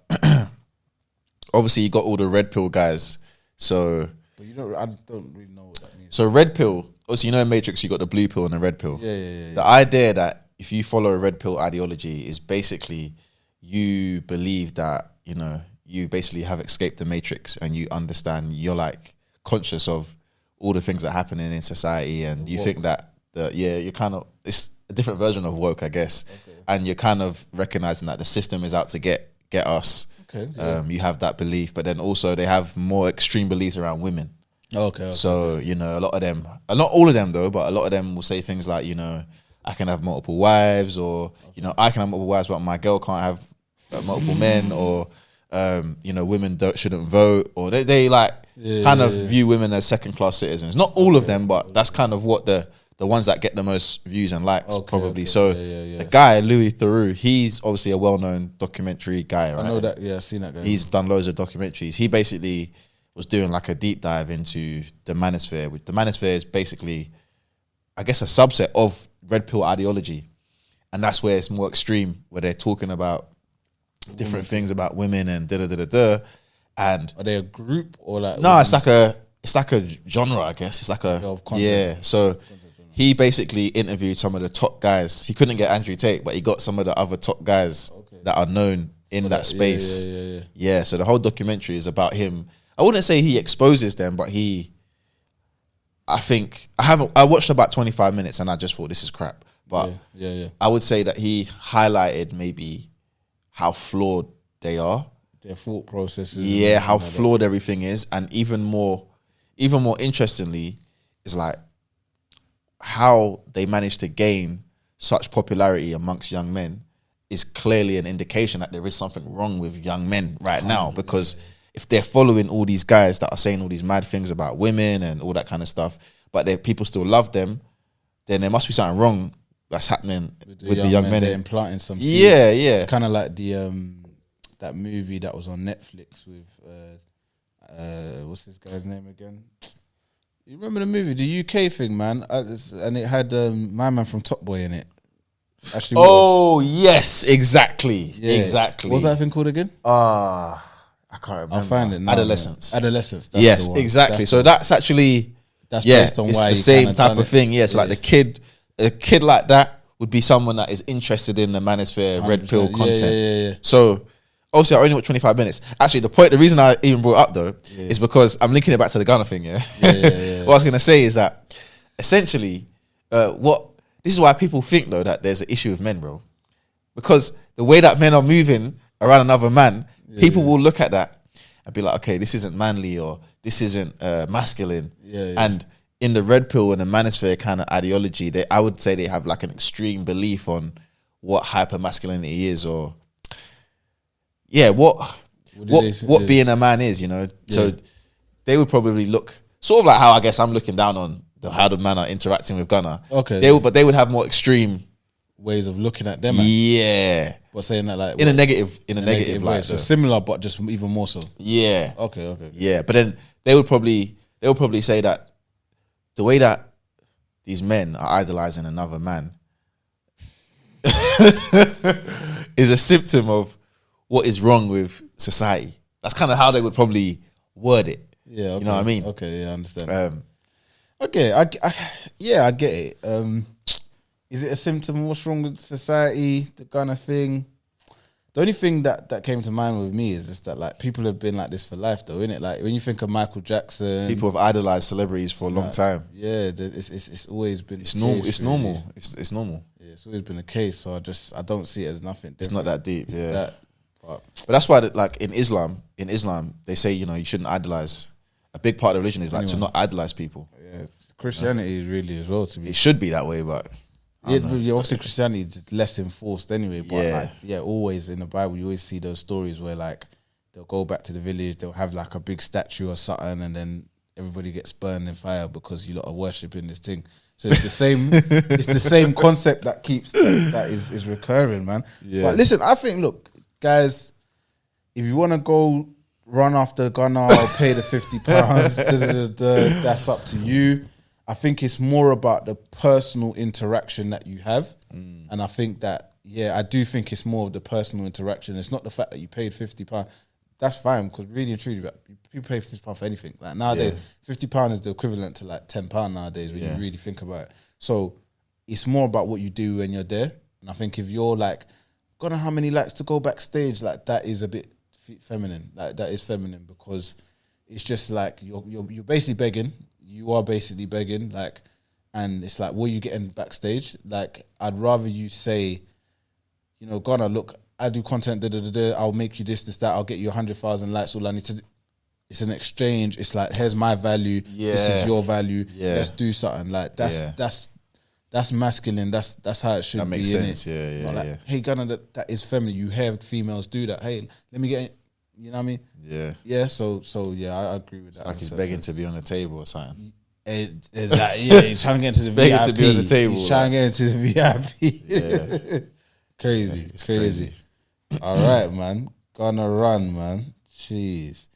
Obviously, you got all the red pill guys. So, but I don't really know what that means. So red pill. Obviously, you know in Matrix, you got the blue pill and the red pill. Yeah. The idea that if you follow a red pill ideology is basically you believe that you basically have escaped the Matrix and you understand. You're like conscious of all the things that happen in society, and you think that you're kind of, it's a different version of woke, I guess. Okay. And you're kind of recognizing that the system is out to get us. Okay. Yeah. You have that belief, but then also they have more extreme beliefs around women. Okay. So, you know, a lot of them, not all of them though, but a lot of them will say things like, you know, I can have multiple wives, or, you know, I can have multiple wives, but my girl can't have multiple men, or, you know, women shouldn't vote, or they like view women as second class citizens. Not all of them, but that's kind of what the ones that get the most views and likes probably. So the guy, Louis Theroux, he's obviously a well-known documentary guy, right? I know that, yeah, I've seen that guy. He's done loads of documentaries. He basically was doing like a deep dive into the manosphere. The manosphere is basically, I guess, a subset of red pill ideology. And that's where it's more extreme, where they're talking about different things about women and da-da-da-da-da. And are they a group or like... No, it's like a genre, I guess. It's like a... Yeah, so... He basically interviewed some of the top guys. He couldn't get Andrew Tate, but he got some of the other top guys that are known in that space. Yeah, so the whole documentary is about him. I wouldn't say he exposes them, but I watched about 25 minutes and I just thought this is crap. But I would say that he highlighted maybe how flawed they are. Their thought processes. Yeah, how flawed everything is. And even more interestingly, is like, how they managed to gain such popularity amongst young men is clearly an indication that there is something wrong with young men right now. Because if they're following all these guys that are saying all these mad things about women and all that kind of stuff, but people still love them, then there must be something wrong that's happening with the young men. They're implanting some seeds. Yeah. It's kind of like the that movie that was on Netflix with what's this guy's name again? You remember the movie, the UK thing, man? And it had my man from Top Boy in it. Actually, yes, exactly. Yeah. Exactly. What's that thing called again? I can't remember. I'll find it now. Adolescence. That's yes, the one. Exactly. So that's actually... That's based on it's why the same type of thing. Yeah, so like a kid like that would be someone that is interested in the manosphere, red pill content. Yeah. So... Obviously, I only watched 25 minutes. Actually, the reason I even brought it up though is because I'm linking it back to the Gunna thing. Yeah. What I was gonna say is that essentially, this is why people think though that there's an issue with men, bro, because the way that men are moving around another man, people will look at that and be like, okay, this isn't manly or this isn't masculine. And in the red pill and the manosphere kind of ideology, I would say they have like an extreme belief on what hyper masculinity is, or what being a man is, you know. So they would probably look sort of like how I guess I'm looking down on how the men are interacting with Gunna. But they would have more extreme ways of looking at them. Yeah, but saying that like in a negative light. So similar, but just even more so. Yeah. Okay. Yeah, but then they would probably say that the way that these men are idolizing another man is a symptom of what is wrong with society. That's kind of how they would probably word it. Yeah, okay. You know what I mean? Okay, yeah, I understand. Okay, I get it. Is it a symptom of what's wrong with society, the kind of thing? The only thing that came to mind with me is just that like people have been like this for life though, innit? Like when you think of Michael Jackson, people have idolized celebrities for a long time. Yeah, it's always been. It's normal. It's normal. It's normal. Yeah, it's always been a case. So I don't see it as nothing different. It's not that deep. Yeah. But that's why, like in Islam, they say, you know, you shouldn't idolize. A big part of the religion is like to not idolize people. Yeah, Christianity is really as well to me. It should be that way, but obviously Christianity is less enforced anyway. But always in the Bible you always see those stories where like they'll go back to the village, they'll have like a big statue or something, and then everybody gets burned in fire because you lot are worshipping this thing. So it's the same. It's the same concept that is recurring, man. Yeah. But listen, I think guys, if you want to go run after Gunna, I'll pay the £50. That's up to you. I think it's more about the personal interaction that you have. And I think that, I do think it's more of the personal interaction. It's not the fact that you paid £50. That's fine, because really and truly, people pay £50 for anything. Like nowadays, £50 is the equivalent to like £10 nowadays when you really think about it. So it's more about what you do when you're there. And I think if you're like, Gunna, how many likes to go backstage? Like that is a bit feminine. Like that is feminine because it's just like you're basically begging. You are basically begging. Like and it's like, what are you getting backstage? Like, I'd rather you say, you know, Gunna, look, I do content, I'll make you this, that, I'll get you 100,000 likes, all I need to do. It's an exchange. It's like, here's my value, this is your value, let's do something. Like, that's masculine, that's how it should be. That makes sense, Like, hey, Gunna, that is feminine. You hear females do that. Hey, let me get it. You know what I mean? Yeah. Yeah, so yeah, I agree with that. Like he's begging to be on the table or something. It's like, yeah, he's trying to get into the begging VIP. to be on the table. He's trying to get into the VIP. Yeah. Crazy. It's crazy. All right, man. Gonna run, man. Jeez.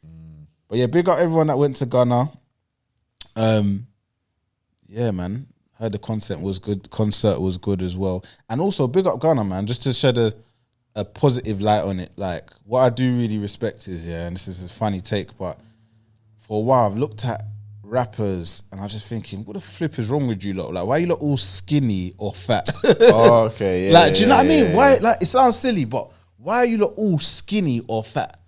But yeah, big up everyone that went to Ghana. Yeah, man. Heard the concert was good as well. And also big up Ghana, man, just to shed a positive light on it. Like, what I do really respect is, and this is a funny take, but for a while I've looked at rappers and I'm just thinking, what the flip is wrong with you lot? Like, why are you lot all skinny or fat? Okay, yeah. Like, do you know what I mean? Why? Like, it sounds silly, but why are you lot all skinny or fat?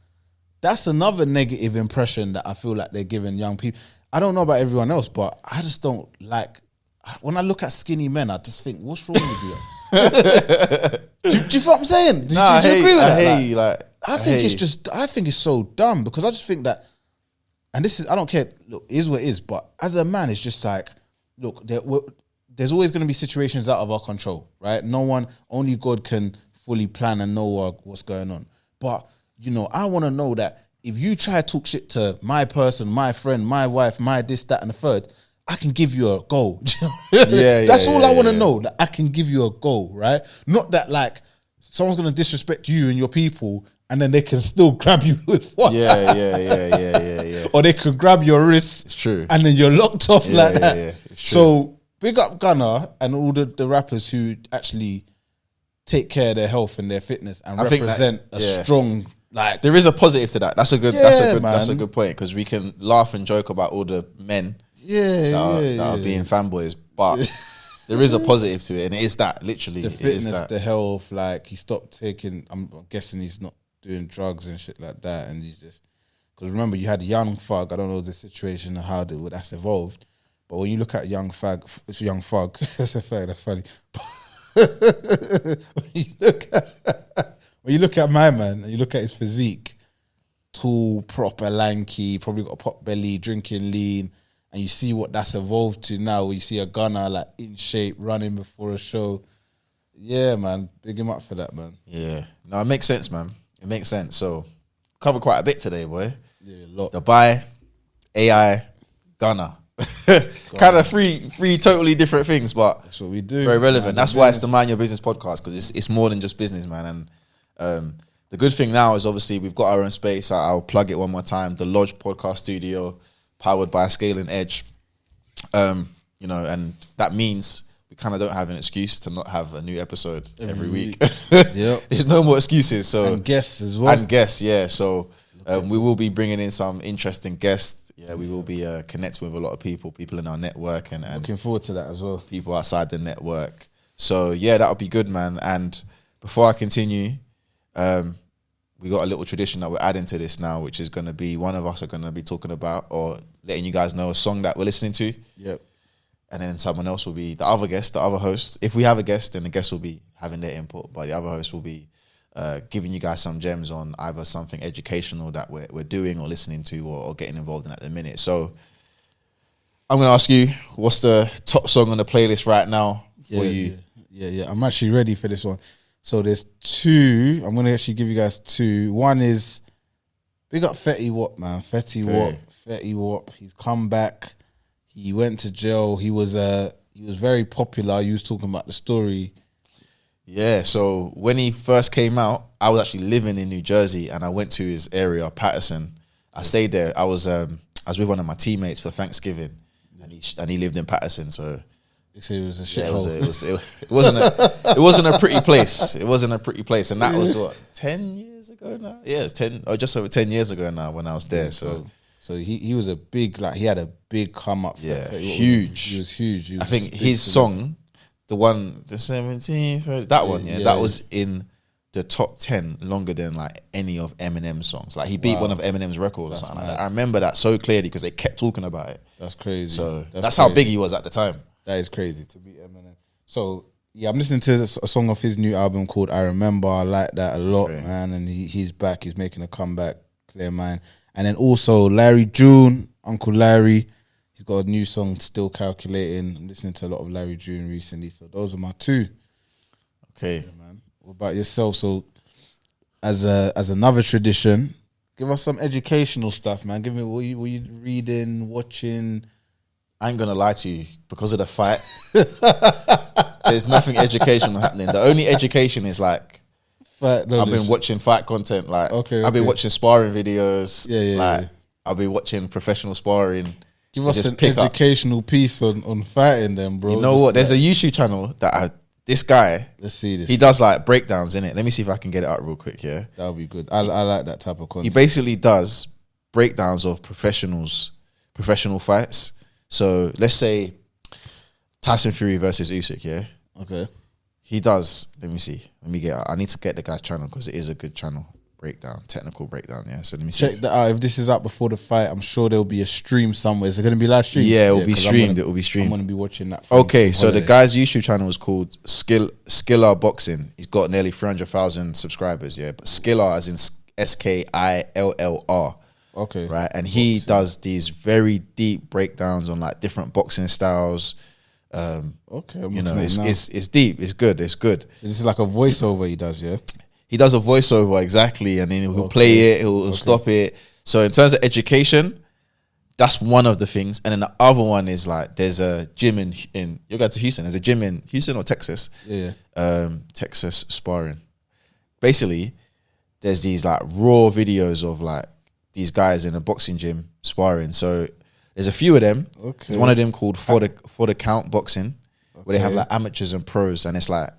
That's another negative impression that I feel like they're giving young people. I don't know about everyone else, but I just don't like, when I look at skinny men, I just think, what's wrong with you? do you feel what I'm saying? Do you agree with that? I think it's so dumb, because I just think that, and this is, I don't care, look, it is what it is, but as a man, it's just like, look, there's always going to be situations out of our control, right? Only God can fully plan and know what's going on. But, you know, I want to know that if you try to talk shit to my person, my friend, my wife, my this, that, and the third, I can give you a go. That's all I want to know, that I can give you a go, right? Not that, like, someone's going to disrespect you and your people and then they can still grab you with one. Yeah. Or they could grab your wrist. It's true. And then you're locked off like that. Yeah. It's true. So big up Gunna and all the rappers who actually take care of their health and their fitness and represent a strong, like, there is a positive to that. That's a good point, because we can laugh and joke about all the men that are being fanboys, but there is a positive to it, and it is that, literally, the fitness, the health. Like, he stopped taking, I'm guessing he's not doing drugs and shit like that, and he's just, because remember, you had Young Thug. I don't know the situation and how that's evolved, but when you look at Young Thug, that's a fact, that's funny. When you look at my man and you look at his physique, tall, proper, lanky, probably got a pot belly, drinking lean, and you see what that's evolved to now, where you see a Gunner like in shape, running before a show. Yeah, man, big him up for that, man. Yeah, no, it makes sense, man. It makes sense. So, covered quite a bit today, boy. Yeah, a lot. Dubai, AI, Gunner. Kind of three totally different things, but that's what we do. Very relevant. That's why it's the Mind Your Business podcast, because it's more than just business, man. And the good thing now is, obviously, we've got our own space. I'll plug it one more time. The Lodge Podcast Studio, powered by Scaling Edge. You know, and that means we kind of don't have an excuse to not have a new episode every week. Yep. There's no more excuses. So, and guests as well. And guests, yeah. So we will be bringing in some interesting guests. Yeah, we will be connecting with a lot of people in our network, and looking forward to that as well. People outside the network. So yeah, that'll be good, man. And before I continue, we got a little tradition that we're adding to this now, which is going to be, one of us are going to be talking about or letting you guys know a song that we're listening to. Yep. And then someone else will be the other guest, the other host. If we have a guest, then the guest will be having their input, but the other host will be giving you guys some gems on either something educational that we're doing or listening to or getting involved in at the minute. So I'm going to ask you, what's the top song on the playlist right now for you? Yeah. I'm actually ready for this one. So there's two. I'm going to actually give you guys two. One is, big up Fetty Wap, man. Fetty Wap. He's come back. He went to jail. He was very popular. You was talking about the story. Yeah, so when he first came out, I was actually living in New Jersey, and I went to his area, Patterson. I stayed there. I was with one of my teammates for Thanksgiving, and he lived in Patterson. So it was a shithole. It wasn't a pretty place. It wasn't a pretty place, and that was what, 10 years ago now. Yeah, it's 10 or just over 10 years ago now when I was there. So he was a big, like, he had a big come up. Huge. He was huge. I think his song, the 17th, that one, that was in the top 10 longer than like any of Eminem's songs. Like, he beat one of Eminem's records or something like that. I remember that so clearly because they kept talking about it. That's crazy. So that's how big he was at the time. That is crazy to beat Eminem. So yeah, I'm listening to a song off his new album called I Remember. I like that a lot, man. And he's back. He's making a comeback. Clear Mind. And then also Larry June, Uncle Larry. He's got a new song, Still Calculating. I'm listening to a lot of Larry June recently. So those are my two. Okay, yeah, man. What about yourself? So as another tradition, give us some educational stuff, man. Give me what you reading, watching. I ain't gonna lie to you, because of the fight, there's nothing educational happening. The only education is like I've been watching fight content. Like I've been watching sparring videos. Yeah. I've been watching professional sparring. Give us an educational piece on fighting, then, bro. You know what? There's a YouTube channel that this guy. Let's see this. He does like breakdowns in it. Let me see if I can get it out real quick. Yeah, that would be good. I like that type of content. He basically does breakdowns of professional fights. So let's say Tyson Fury versus Usyk, yeah? Okay. He does, let me see. I need to get the guy's channel because it is a good channel. Technical breakdown, yeah? So let me see. Check that out. If this is up before the fight, I'm sure there'll be a stream somewhere. Is it going to be live stream? Yeah, it'll be streamed. It will be streamed. I'm going to be watching that. Okay, so the guy's YouTube channel is called Skiller Boxing. He's got nearly 300,000 subscribers, yeah? But Skiller as in SKILLR. Okay. Right. And he does these very deep breakdowns on like different boxing styles. Okay. It's deep. It's good. It's good. So this is like a voiceover he does, yeah? He does a voiceover, exactly. And then he'll play it. He'll stop it. So in terms of education, that's one of the things. And then the other one is like, there's a gym in you're going to Houston. There's a gym in Houston or Texas. Yeah. Texas sparring. Basically, there's these like raw videos of like, these guys in a boxing gym sparring. So there's a few of them. Okay. There's one of them called For the Count Boxing, where they have like amateurs and pros, and it's like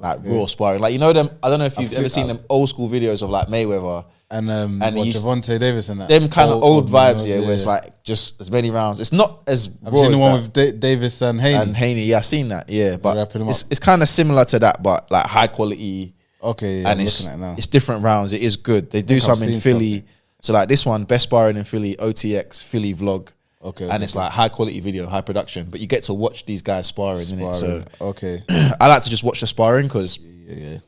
raw sparring. Like, you know them. I don't know if you've ever seen them old school videos of like Mayweather and Javante Davis and that. Them kind of old vibes, where it's like just as many rounds. It's not as I've raw seen as the one with Davis and Haney. Yeah, I've seen that. Yeah, but it's kind of similar to that, but like high quality. Okay, and it's different rounds. It is good. They do some in Philly. So like this one, best sparring in Philly, OTX, Philly vlog. Okay. And it's like high quality video, high production. But you get to watch these guys sparring, innit? So okay. I like to just watch the sparring because I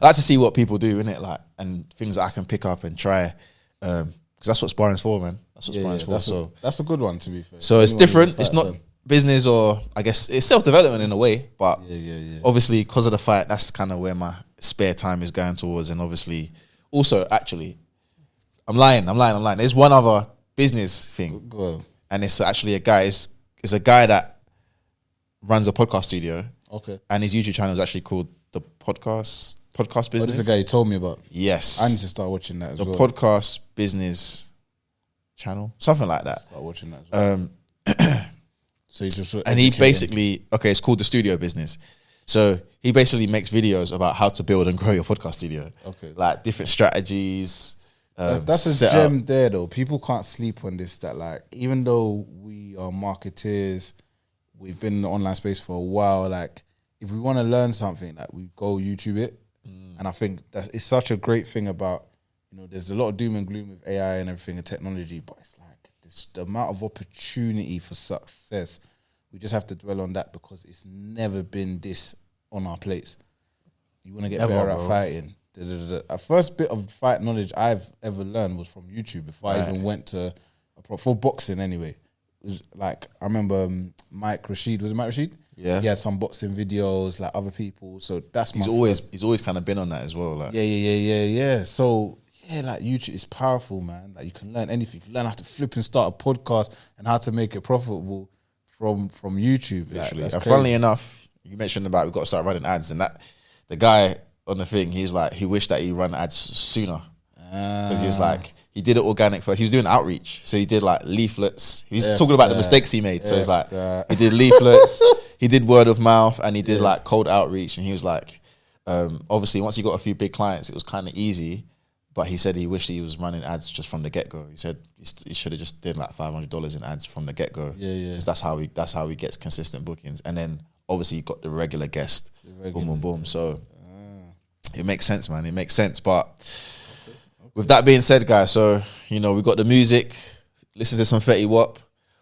like to see what people do, innit? Like, and things that I can pick up and try. Because that's what sparring's for, man. That's what sparring's for. That's a good one, to be fair. So it's different. It's not business, or I guess it's self-development in a way. But obviously, because of the fight, that's kind of where my spare time is going towards. And obviously, also, actually, I'm lying. There's one other business thing. And it's actually a guy. It's a guy that runs a podcast studio. Okay. And his YouTube channel is actually called The Podcast Business. This is the guy you told me about. Yes. I need to start watching that as well. The Podcast Business channel. Something like that. Start watching that as well. So he basically, it's called The Studio Business. So he basically makes videos about how to build and grow your podcast studio. Okay. Like different strategies. That's a gem there, though. People can't sleep on this. That like, even though we are marketers, we've been in the online space for a while. Like, if we want to learn something, like, we go YouTube it. And I think it's such a great thing about, there's a lot of doom and gloom with AI and everything and technology, but it's like the amount of opportunity for success. We just have to dwell on that because it's never been this on our plates. You want to get better at fighting. The first bit of fight knowledge I've ever learned was from YouTube before I even went to for boxing anyway. It was like, I remember Mike Rashid. Was it Mike Rashid? Yeah. He had some boxing videos, like other people. So that's he's always kind of been on that as well. Like. Yeah. So like YouTube is powerful, man. Like, you can learn anything. You can learn how to flip and start a podcast and how to make it profitable from YouTube. Literally. And funnily enough, you mentioned about we've got to start running ads, and that the guy on the thing, he's like, he wished that he run ads sooner. Because he was like, he did it organic first. He was doing outreach. So he did like leaflets. He was talking about the mistakes he made. So it's like, he did leaflets, he did word of mouth, and he did like cold outreach. And he was like, obviously once he got a few big clients, it was kind of easy. But he said he wished he was running ads just from the get-go. He said he should have just did like $500 in ads from the get-go. Yeah. That's how he gets consistent bookings. And then obviously you got the regular guest. Boom. So it makes sense, man. It makes sense. But with that being said, guys, so, we got the music, listen to some Fetty Wap,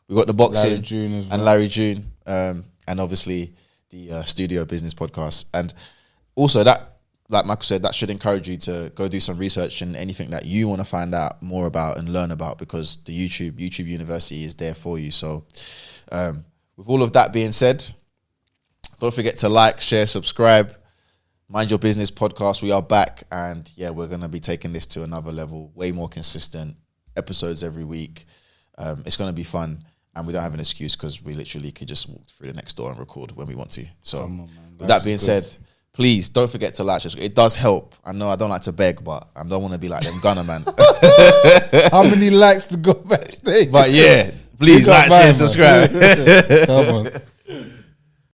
we got the boxing, Larry June. And and obviously the Studio Business Podcast. And also that, like Michael said, that should encourage you to go do some research and anything that you want to find out more about and learn about, because the YouTube University is there for you. So with all of that being said, don't forget to like, share, subscribe. Mind Your Business Podcast. We are back, and yeah, we're going to be taking this to another level, way more consistent episodes every week. It's going to be fun, and we don't have an excuse because we literally could just walk through the next door and record when we want to. So with that being said, please don't forget to like. It does help. I know I don't like to beg, but I don't want to be like them Gunna, man. How many likes to go backstage? But yeah, please like, share, subscribe. Come on.